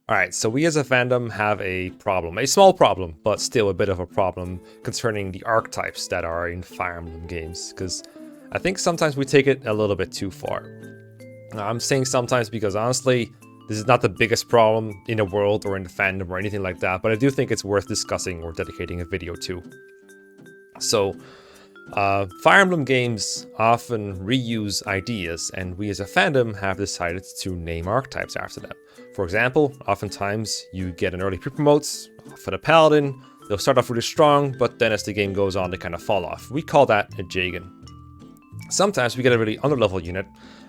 Alright, so we as a fandom have a problem. A small problem, but still a bit of a problem concerning the archetypes that are in Fire Emblem games. Because I think sometimes we take it a little bit too far. I'm saying sometimes because honestly, this is not the biggest problem in the world or in the fandom or anything like that, but I do think it's worth discussing or dedicating a video to. So, Fire Emblem games often reuse ideas, and we as a fandom have decided to name archetypes after them. For example, oftentimes you get an early pre-promotes for the Paladin. They'll start off really strong, but then as the game goes on, they kind of fall off. We call that a Jagan. Sometimes we get a really under-level unit,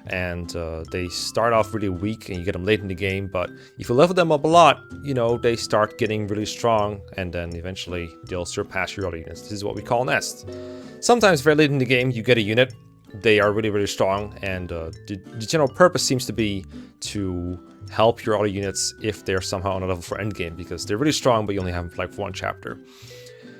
and they start off really weak, and you get them late in the game, but if you level them up a lot, you know, they start getting really strong, and then eventually they'll surpass your other units. This is what we call an est. Sometimes very late in the game, you get a unit, they are really, really strong, and the general purpose seems to be to help your other units if they're somehow on a level for endgame, because they're really strong, but you only have them for like one chapter.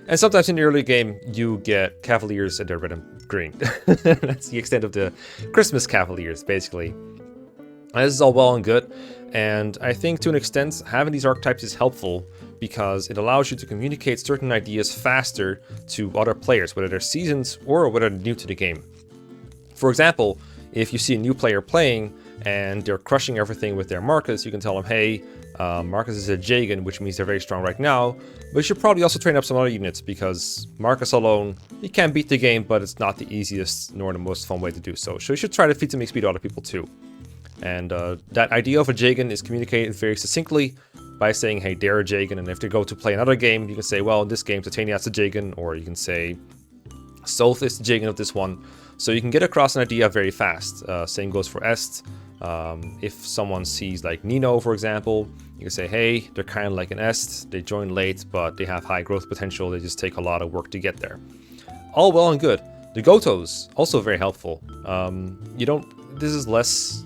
And sometimes in the early game, you get Cavaliers and they're red and green. That's the extent of the Christmas Cavaliers, basically. And this is all well and good, and I think to an extent, having these archetypes is helpful because it allows you to communicate certain ideas faster to other players, whether they're seasoned or whether they're new to the game. For example, if you see a new player playing and they're crushing everything with their Marcus, you can tell them, hey, Marcus is a Jagan, which means they're very strong right now, but you should probably also train up some other units because Marcus alone, he can beat the game, but it's not the easiest nor the most fun way to do so. So you should try to feed some XP to other people too. And that idea of a Jagan is communicated very succinctly by saying, hey, they're a Jagan, and if they go to play another game, you can say, well, in this game, Titania's a Jagan, or you can say, Soth is the Jagan of this one. So you can get across an idea very fast. Same goes for Est. If someone sees like Nino, for example, you can say, hey, they're kind of like an Est. They join late, but they have high growth potential. They just take a lot of work to get there. All well and good. The Gotos, also very helpful. This is less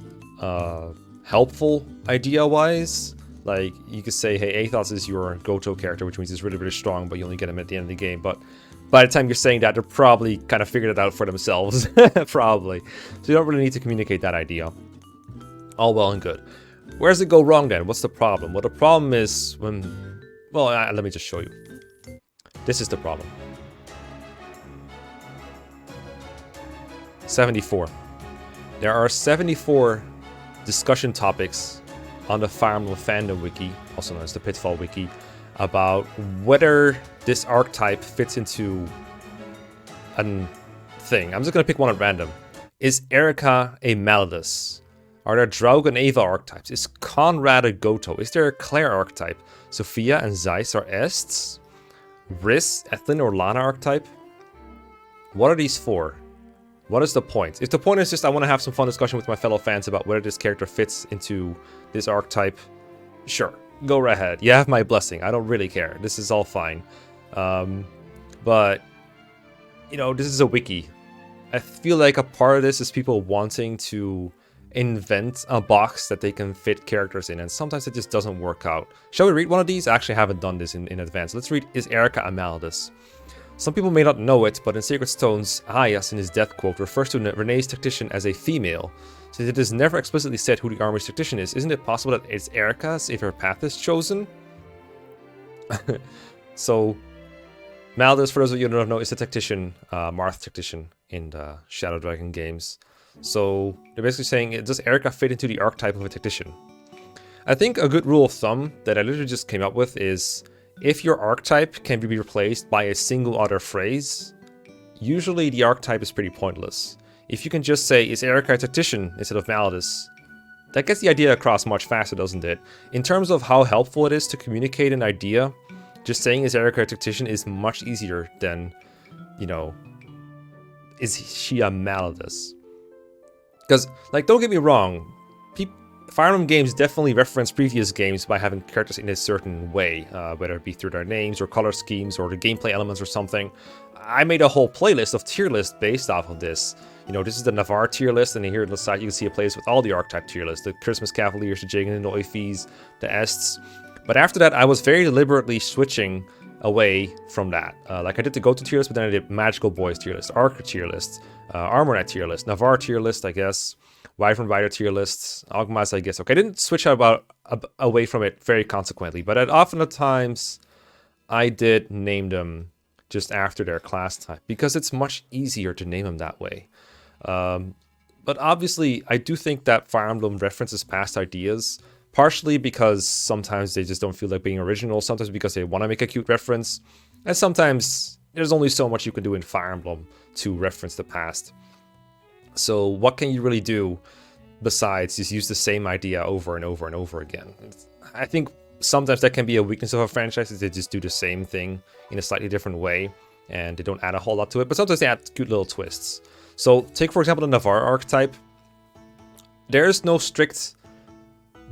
helpful idea-wise. Like, you could say, hey, Athos is your Goto character, which means he's really, really strong, but you only get him at the end of the game. But by the time you're saying that, they're probably kind of figured it out for themselves. Probably. So you don't really need to communicate that idea. All well and good. Where does it go wrong then? What's the problem? Well, the problem is when... Well, let me just show you. This is the problem. 74. There are 74 discussion topics on the Fire Emblem Fandom wiki, also known as the Pitfall wiki, about whether this archetype fits into a thing. I'm just going to pick one at random. Is Erika a Malleus? Are there Draug and Ava archetypes? Is Conrad a Goto? Is there a Claire archetype? Sophia and Zeiss are Ests? Riz, Ethlyn, or Lana archetype? What are these for? What is the point? If the point is just I want to have some fun discussion with my fellow fans about whether this character fits into this archetype, sure, go right ahead. You have my blessing. I don't really care. This is all fine. But, you know, this is a wiki. I feel like a part of this is people wanting to invent a box that they can fit characters in, and sometimes it just doesn't work out. Shall we read one of these? I actually haven't done this in advance. Let's read, is Erika a Malleus? Some people may not know it, but in Sacred Stones, Ayas in his death quote refers to Renee's tactician as a female. Since it is never explicitly said who the army's tactician is, isn't it possible that it's Erika's if her path is chosen? So, Malleus, for those of you who don't know, is the tactician, Marth tactician in the Shadow Dragon games. So, they're basically saying, does Erika fit into the archetype of a tactician? I think a good rule of thumb that I literally just came up with is, if your archetype can be replaced by a single other phrase, usually the archetype is pretty pointless. If you can just say, is Erika a tactician instead of Malleus, that gets the idea across much faster, doesn't it? In terms of how helpful it is to communicate an idea, just saying is Erika a tactician is much easier than, you know, is she a Malleus? Because, like, don't get me wrong, Fire Emblem games definitely reference previous games by having characters in a certain way, whether it be through their names or color schemes or the gameplay elements or something. I made a whole playlist of tier lists based off of this. You know, this is the Navarre tier list, and here on the side you can see a playlist with all the archetype tier lists. The Christmas Cavaliers, the Jagan, the Oifis, the Ests. But after that, I was very deliberately switching away from that. Like I did the Goto tier list, but then I did Magical Boys tier list, Archer tier list, Armor Knight tier list, Navarre tier list, I guess. Wyvern Rider tier lists, Ogmas, I guess. Okay, I didn't switch out away from it very consequently. But at often at times, I did name them just after their class type because it's much easier to name them that way. But obviously, I do think that Fire Emblem references past ideas, partially because sometimes they just don't feel like being original, sometimes because they want to make a cute reference, and sometimes there's only so much you can do in Fire Emblem to reference the past. So what can you really do besides just use the same idea over and over and over again? I think sometimes that can be a weakness of a franchise, is they just do the same thing in a slightly different way, and they don't add a whole lot to it, but sometimes they add cute little twists. So take, for example, the Navarre archetype. There's no strict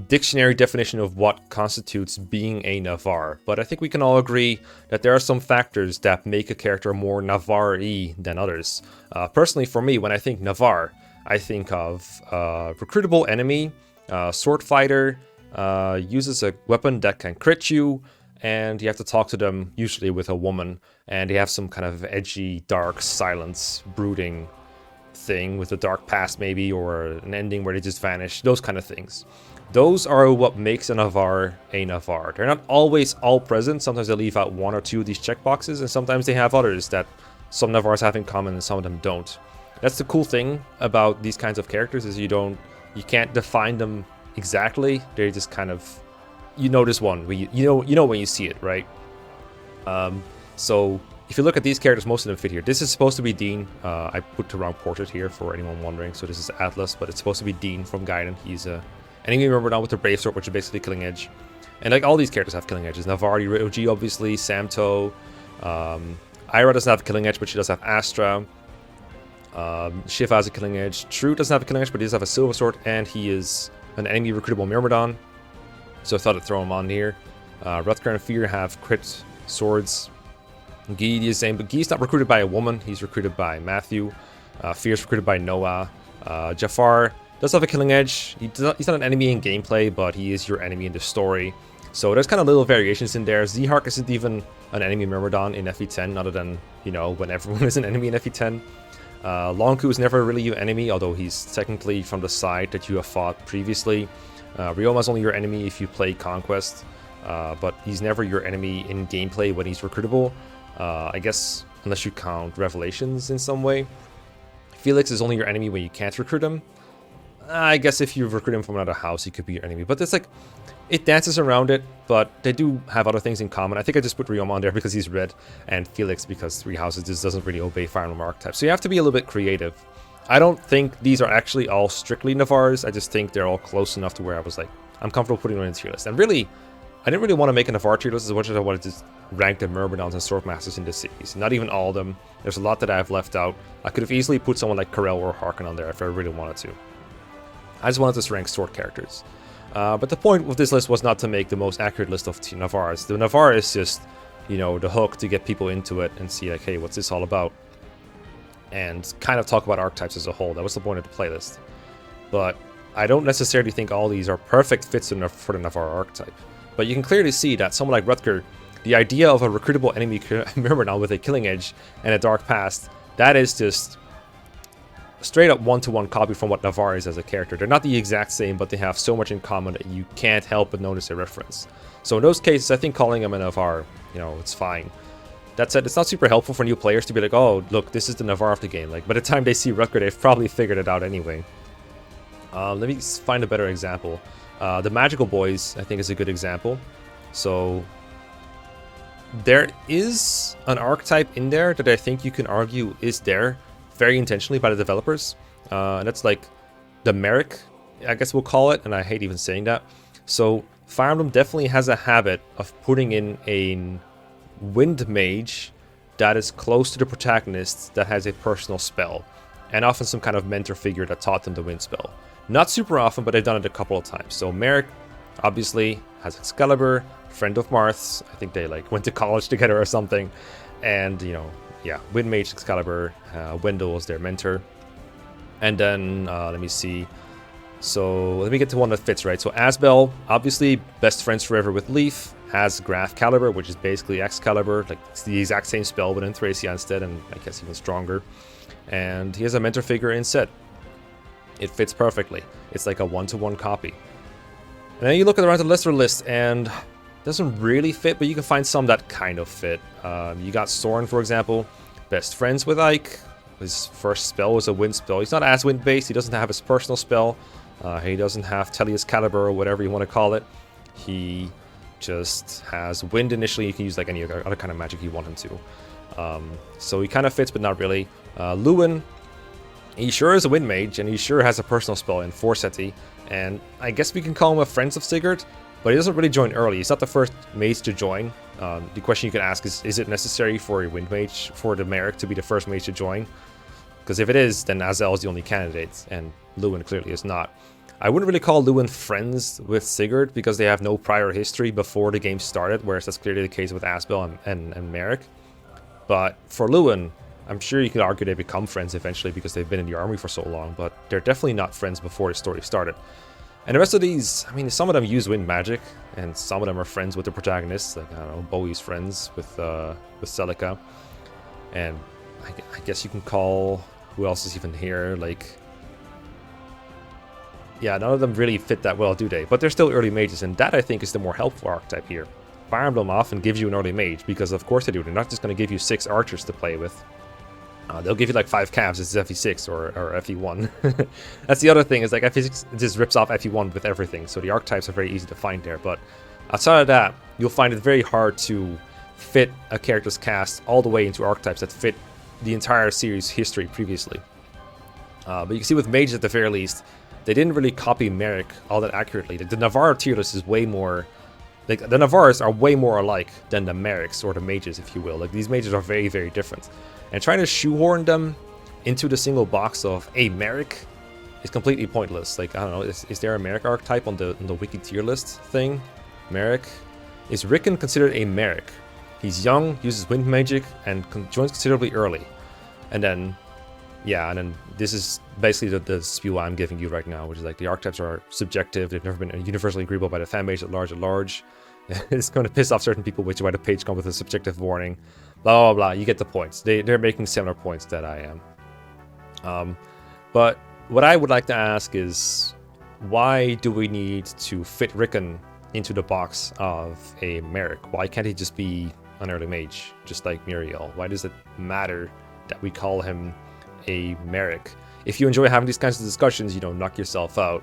dictionary definition of what constitutes being a Navarre, but I think we can all agree that there are some factors that make a character more Navarre-y than others. Personally, for me, when I think Navarre, I think of recruitable enemy, sword fighter, uses a weapon that can crit you, and you have to talk to them, usually with a woman, and they have some kind of edgy, dark, silence, brooding thing with a dark past maybe, or an ending where they just vanish, those kind of things. Those are what makes a Navarre a Navarre. They're not always all present. Sometimes they leave out one or two of these checkboxes, and sometimes they have others that some Navarres have in common and some of them don't. That's the cool thing about these kinds of characters, is you can't define them exactly. They're just kind of, you know this one, you know when you see it, right? So if you look at these characters, most of them fit here. This is supposed to be Dean. I put the wrong portrait here for anyone wondering. So this is Atlas, but it's supposed to be Dean from Gaiden. He's a enemy member now with the Brave Sword, which is basically Killing Edge. And like all these characters have Killing Edges. Navarre, Ryoji, obviously, Samto. Ira doesn't have a Killing Edge, but she does have Astra. Shiva has a Killing Edge. True doesn't have a Killing Edge, but he does have a Silver Sword, and he is an enemy recruitable Myrmidon. So I thought I'd throw him on here. Rutger and Fear have crit swords. Guy is the same, but Guy's not recruited by a woman. He's recruited by Matthew. Fear's recruited by Noah. Jafar does have a Killing Edge. He's not an enemy in gameplay, but he is your enemy in the story. So there's kind of little variations in there. Zhark isn't even an enemy Myrmidon in FE10, other than, you know, when everyone is an enemy in FE10. Longku is never really your enemy, although he's technically from the side that you have fought previously. Ryoma's only your enemy if you play Conquest, but he's never your enemy in gameplay when he's recruitable. I guess unless you count Revelations in some way. Felix is only your enemy when you can't recruit him. I guess if you recruit him from another house, he could be your enemy. But it's like, it dances around it, but they do have other things in common. I think I just put Ryoma on there because he's red, and Felix because Three Houses just doesn't really obey Fire Emblem archetypes. So you have to be a little bit creative. I don't think these are actually all strictly Navarres. I just think they're all close enough to where I was like, I'm comfortable putting them in the tier list. And really, I didn't really want to make a Navarre tier list as much as I wanted to rank the Myrmidons and Swordmasters in this series. Not even all of them. There's a lot that I've left out. I could have easily put someone like Karel or Harken on there if I really wanted to. I just wanted to rank sword characters. But the point with this list was not to make the most accurate list of Navarres. The Navarre is just, you know, the hook to get people into it and see like, hey, what's this all about? And kind of talk about archetypes as a whole. That was the point of the playlist. But I don't necessarily think all these are perfect fits for the Navarre archetype. But you can clearly see that someone like Rutger, the idea of a recruitable enemy Myrmidon with a Killing Edge and a Dark Past, that is just straight up one-to-one copy from what Navarre is as a character. They're not the exact same, but they have so much in common that you can't help but notice a reference. So in those cases, I think calling him a Navarre, you know, it's fine. That said, it's not super helpful for new players to be like, oh, look, this is the Navarre of the game. Like, by the time they see Rutger, they've probably figured it out anyway. Let me find a better example. The Magical Boys, I think, is a good example. So there is an archetype in there that I think you can argue is there very intentionally by the developers. And that's like the Merrick, I guess we'll call it, and I hate even saying that. So Fire Emblem definitely has a habit of putting in a Wind Mage that is close to the protagonist that has a personal spell, and often some kind of mentor figure that taught them the wind spell. Not super often, but they've done it a couple of times. So Merrick obviously has Excalibur, friend of Marth's. I think they like went to college together or something. And, you know, yeah, Wind Mage, Excalibur, Wendell is their mentor. And then, let me see. So let me get to one that fits, right? So Asbel, obviously best friends forever with Leaf, has Graph Caliber, which is basically Excalibur, like it's the exact same spell, but in Thracia instead, and I guess even stronger. And he has a mentor figure in Set. It fits perfectly. It's like a one-to-one copy. And then you look around the lesser list and it doesn't really fit, but you can find some that kind of fit. You got Soren, for example, best friends with Ike. His first spell was a wind spell. He's not as wind based. He doesn't have his personal spell. He doesn't have Tellius Caliber or whatever you want to call it. He just has wind initially. You can use like any other kind of magic you want him to. So he kind of fits, but not really. Lewin, he sure is a wind mage, and he sure has a personal spell in Forseti. And I guess we can call him a Friends of Sigurd, but he doesn't really join early. He's not the first mage to join. The question you could ask is it necessary for a wind mage, for the Merrick to be the first mage to join? Because if it is, then Azel is the only candidate, and Lewin clearly is not. I wouldn't really call Lewin friends with Sigurd, because they have no prior history before the game started, whereas that's clearly the case with Asbel and Merrick. But for Lewin, I'm sure you could argue they become friends eventually because they've been in the army for so long, but they're definitely not friends before the story started. And the rest of these, I mean, some of them use wind magic, and some of them are friends with the protagonists, like, I don't know, Bowie's friends with Celica. And I guess you can call, who else is even here, like, yeah, none of them really fit that well, do they? But they're still early mages, and that, I think, is the more helpful archetype here. Fire Emblem often gives you an early mage, because of course they do. They're not just going to give you 6 archers to play with. They'll give you like 5 calves. It's FE6 or FE1. That's the other thing, is like FE6 just rips off FE1 with everything, so the archetypes are very easy to find there. But outside of that, you'll find it very hard to fit a character's cast all the way into archetypes that fit the entire series history previously. But you can see with mages at the very least, they didn't really copy Merrick all that accurately. The Navarre tier list is way more... Like, the Navarres are way more alike than the Merricks, or the mages, if you will. Like, these mages are very, very different. And trying to shoehorn them into the single box of a Merrick is completely pointless. Like, I don't know, is there a Merrick archetype on the wiki tier list thing? Merrick? Is Rickon considered a Merrick? He's young, uses wind magic, and joins considerably early. And then, yeah, and then this is basically the spew I'm giving you right now, which is like the archetypes are subjective. They've never been universally agreeable by the fan base at large. It's going to piss off certain people, which is why the page comes with a subjective warning. Blah, blah, blah. You get the points. They're making similar points that I am. But what I would like to ask is, why do we need to fit Rickon into the box of a Merrick? Why can't he just be an early mage, just like Muriel? Why does it matter that we call him a Merrick? If you enjoy having these kinds of discussions, you know, knock yourself out.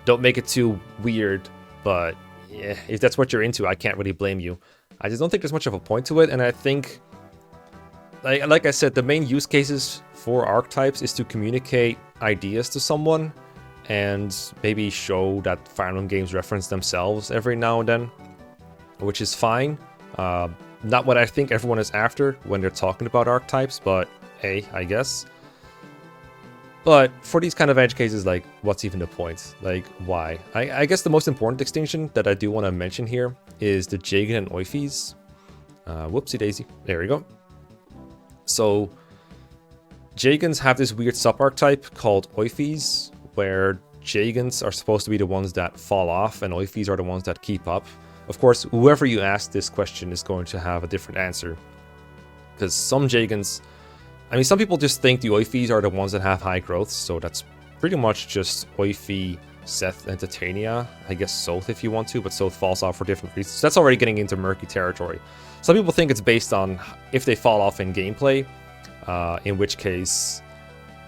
Don't make it too weird, but yeah, if that's what you're into, I can't really blame you. I just don't think there's much of a point to it, and I think, like I said, the main use cases for archetypes is to communicate ideas to someone, and maybe show that Fire Emblem games reference themselves every now and then, which is fine. Not what I think everyone is after when they're talking about archetypes, but hey, I guess. But for these kind of edge cases, like, what's even the point? Like, why? I guess the most important distinction that I do want to mention here is the Jagan and Oifis. Whoopsie daisy. There we go. So, Jagans have this weird sub-archetype called Oifis, where Jagans are supposed to be the ones that fall off, and Oifis are the ones that keep up. Of course, whoever you ask this question is going to have a different answer. Because some Jagans... I mean, some people just think the Oifis are the ones that have high growth, so that's pretty much just Oifi, Seth, and Titania. I guess Soth if you want to, but Soth falls off for different reasons. So that's already getting into murky territory. Some people think it's based on if they fall off in gameplay, in which case,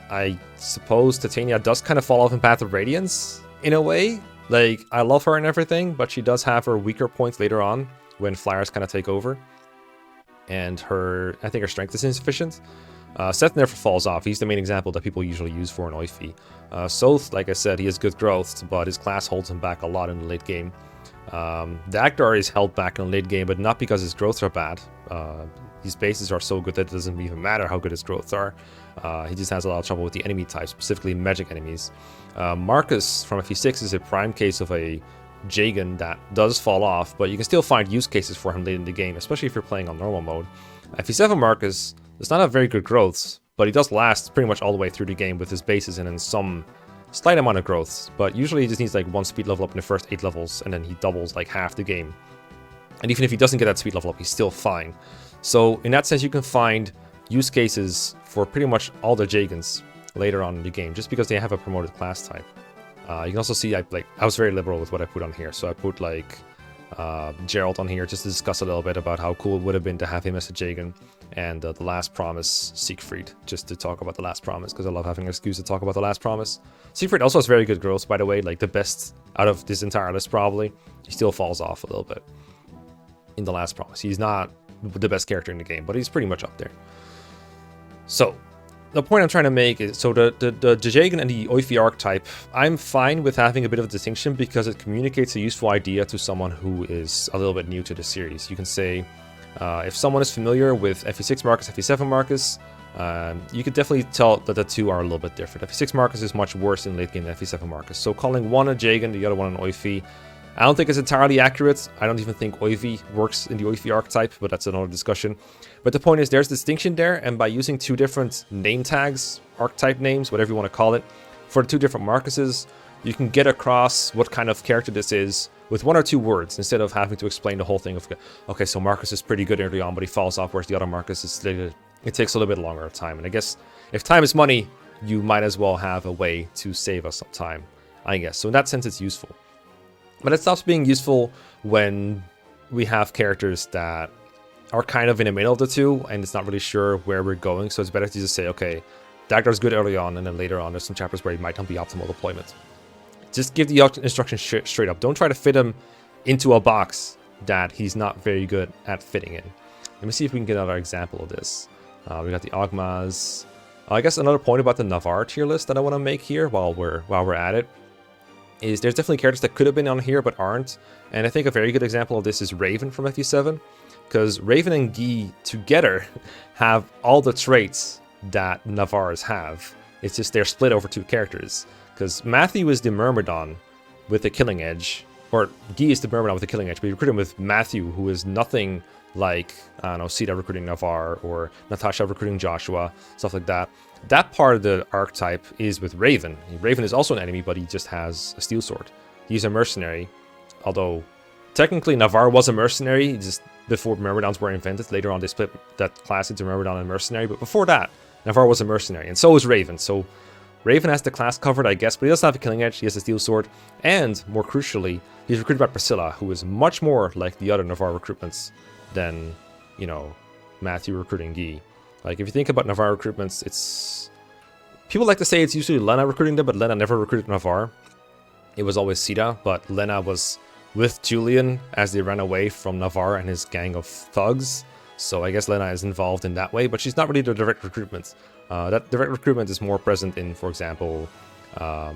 I suppose Titania does kind of fall off in Path of Radiance, in a way. Like, I love her and everything, but she does have her weaker points later on, when flyers kind of take over. And I think her strength is insufficient. Seth never falls off. He's the main example that people usually use for an Oifi. Soth, like I said, he has good growth, but his class holds him back a lot in the late game. Dagdar is held back in the late game, but not because his growths are bad. His bases are so good that it doesn't even matter how good his growths are. He just has a lot of trouble with the enemy types, specifically magic enemies. Marcus from FE6 is a prime case of a Jagan that does fall off, but you can still find use cases for him late in the game, especially if you're playing on normal mode. FE7 Marcus does not have very good growths, but he does last pretty much all the way through the game with his bases and then some slight amount of growths. But usually he just needs like 1 speed level up in the first 8 levels, and then he doubles like half the game. And even if he doesn't get that speed level up, he's still fine. So in that sense, you can find use cases for pretty much all the Jagans later on in the game, just because they have a promoted class type. You can also see I was very liberal with what I put on here. So I put like Gerald on here just to discuss a little bit about how cool it would have been to have him as a Jagan, and the Last Promise Siegfried, just to talk about the Last Promise, because I love having an excuse to talk about the Last Promise. Siegfried also has very good growth, by the way, like the best out of this entire list probably. He still falls off a little bit in the Last Promise. He's not the best character in the game, but he's pretty much up there. So the point I'm trying to make is, so the Jagan and the Oifi archetype, I'm fine with having a bit of a distinction because it communicates a useful idea to someone who is a little bit new to the series. You can say, if someone is familiar with FE6 Marcus, FE7 Marcus, you could definitely tell that the two are a little bit different. FE6 Marcus is much worse in late game than FE7 Marcus. So calling one a Jagan, the other one an Oifi, I don't think it's entirely accurate. I don't even think Oifi works in the Oifi archetype, but that's another discussion. But the point is, there's distinction there, and by using two different name tags, archetype names, whatever you want to call it, for the two different Marcuses, you can get across what kind of character this is with one or two words, instead of having to explain the whole thing of, okay, so Marcus is pretty good early on, but he falls off, whereas the other Marcus is, it takes a little bit longer of time. And I guess if time is money, you might as well have a way to save us some time, I guess. So in that sense, it's useful. But it stops being useful when we have characters that are kind of in the middle of the two, and it's not really sure where we're going. So it's better to just say, okay, Dagdar's good early on, and then later on there's some chapters where he might not be optimal deployment. Just give the instructions straight up. Don't try to fit him into a box that he's not very good at fitting in. Let me see if we can get another example of this. We got the Ogmas. I guess another point about the Navarre tier list that I want to make here while we're at it is there's definitely characters that could have been on here but aren't. And I think a very good example of this is Raven from FE7, because Raven and Guy together have all the traits that Navarres have. It's just they're split over two characters. Because Matthew is the Myrmidon with the Killing Edge, or Guy is the Myrmidon with the Killing Edge, but you recruit him with Matthew, who is nothing like, I don't know, Sita recruiting Navarre, or Natasha recruiting Joshua, stuff like that. That part of the archetype is with Raven. Raven is also an enemy, but he just has a steel sword. He's a mercenary, although technically Navarre was a mercenary, just before Myrmidons were invented. Later on they split that class into Myrmidon and mercenary, but before that, Navarre was a mercenary, and so is Raven. So Raven has the class covered, I guess, but he doesn't have a Killing Edge, he has a steel sword, and more crucially, he's recruited by Priscilla, who is much more like the other Navarre recruitments than, you know, Matthew recruiting Guy. Like, if you think about Navarre recruitments, it's... people like to say it's usually Lena recruiting them, but Lena never recruited Navarre. It was always Sita, but Lena was with Julian as they ran away from Navarre and his gang of thugs. So I guess Lena is involved in that way, but she's not really the direct recruitment. That direct recruitment is more present in, for example, I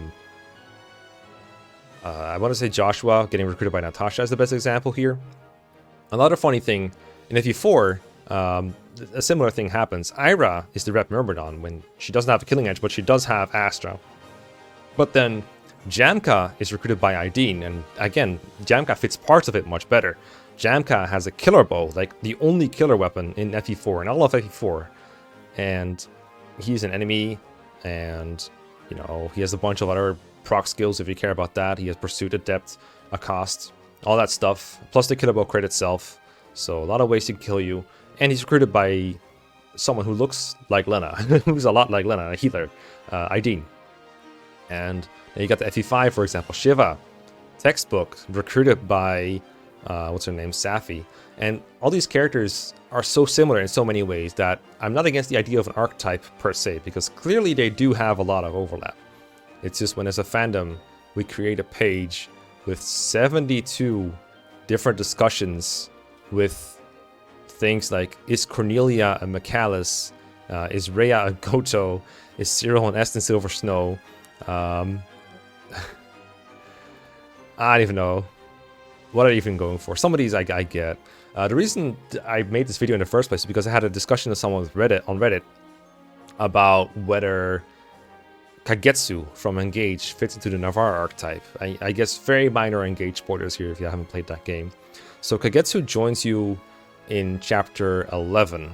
want to say Joshua getting recruited by Natasha is the best example here. Another funny thing, in FE4, a similar thing happens. Ira is the rep Myrmidon when she doesn't have a Killing Edge, but she does have Astra. But then Jamka is recruited by Aideen, and again, Jamka fits parts of it much better. Jamka has a killer bow, like the only killer weapon in FE4, and all of FE4. And he's an enemy, and, you know, he has a bunch of other proc skills if you care about that. He has Pursuit, Adept, Accost, all that stuff, plus the killer bow crit itself. So a lot of ways to kill you. And he's recruited by someone who looks like Lena, who's a lot like Lena, a healer, Aideen. And then you got the FE5, for example, Shiva, textbook, recruited by, what's her name, Safi. And all these characters are so similar in so many ways that I'm not against the idea of an archetype per se, because clearly they do have a lot of overlap. It's just when as a fandom, we create a page with 72 different discussions with things like, is Cornelia a Michaelis? Is Rhea a Goto? Is Cyril an Eston Silver Snow? I don't even know. What are you even going for? Some of these I get. The reason I made this video in the first place is because I had a discussion with someone on Reddit about whether Kagetsu from Engage fits into the Navarre archetype. I guess very minor Engage spoilers here if you haven't played that game. So Kagetsu joins you in chapter 11.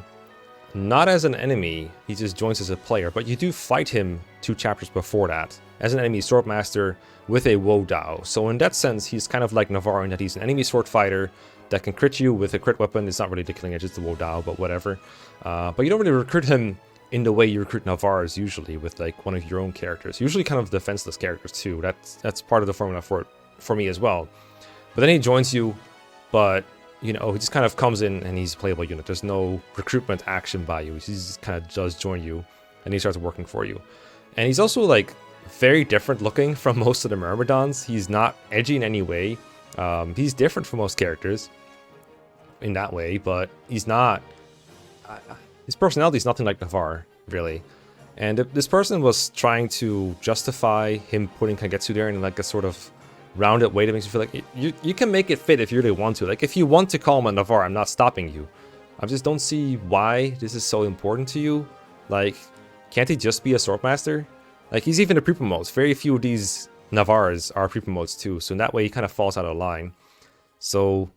Not as an enemy, he just joins as a player, but you do fight him 2 chapters before that. As an enemy swordmaster with a Wo Dao. So in that sense, he's kind of like Navarre in that he's an enemy sword fighter that can crit you with a crit weapon. It's not really the Killing Edge, it's the Wo Dao, but whatever. But you don't really recruit him in the way you recruit Navars usually with like one of your own characters. Usually kind of defenseless characters too. That's part of the formula for me as well. But then he joins you, but you know, he just kind of comes in and he's a playable unit. There's no recruitment action by you. He just kind of does join you and he starts working for you. And he's also like very different looking from most of the Myrmidons. He's not edgy in any way. He's different from most characters in that way, but he's not... his personality is nothing like Navarre, really. And if this person was trying to justify him putting Kagetsu there in like a sort of rounded way that makes you feel like you can make it fit if you really want to. Like if you want to call him a Navarre, I'm not stopping you. I just don't see why this is so important to you. Like, can't he just be a Swordmaster? Like, he's even a pre-promotes. Very few of these Navarres are pre-promotes too, so in that way he kind of falls out of line. So,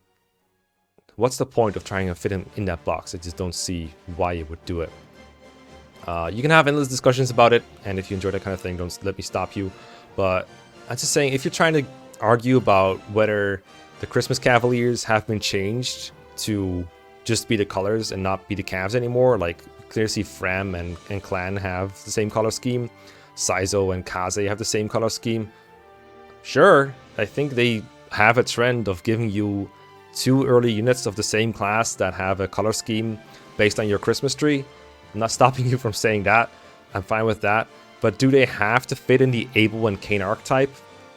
what's the point of trying to fit him in that box? I just don't see why you would do it. You can have endless discussions about it, and if you enjoy that kind of thing, don't let me stop you. But I'm just saying, if you're trying to argue about whether the Christmas Cavaliers have been changed to just be the colors and not be the Cavs anymore, like clearly see Frem and Clan have the same color scheme, Saizo and Kaze have the same color scheme. Sure, I think they have a trend of giving you 2 early units of the same class that have a color scheme based on your Christmas tree. I'm not stopping you from saying that. I'm fine with that. But do they have to fit in the Abel and Cain archetype?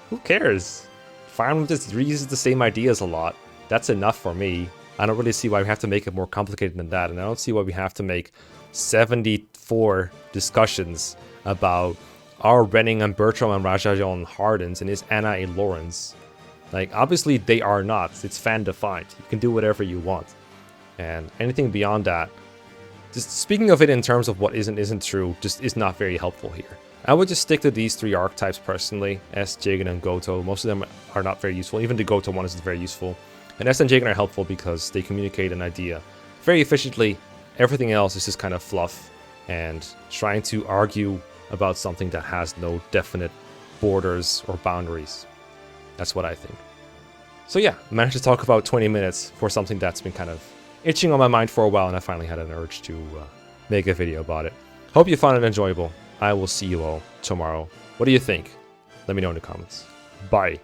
Who cares? Fire Emblem just reuses the same ideas a lot. That's enough for me. I don't really see why we have to make it more complicated than that. And I don't see why we have to make 74 discussions about are Renning and Bertram and Rajajon Hardens and is Anna a Lawrence? Like, obviously they are not. It's fan-defined. You can do whatever you want. And anything beyond that, just speaking of it in terms of what isn't true, just is not very helpful here. I would just stick to these 3 archetypes personally, S, Jigen, and Goto. Most of them are not very useful. Even the Goto one isn't very useful. And S and Jigen are helpful because they communicate an idea very efficiently. Everything else is just kind of fluff and trying to argue about something that has no definite borders or boundaries. That's what I think. So yeah, managed to talk about 20 minutes for something that's been kind of itching on my mind for a while, and I finally had an urge to make a video about it. Hope you found it enjoyable. I will see you all tomorrow. What do you think? Let me know in the comments. Bye.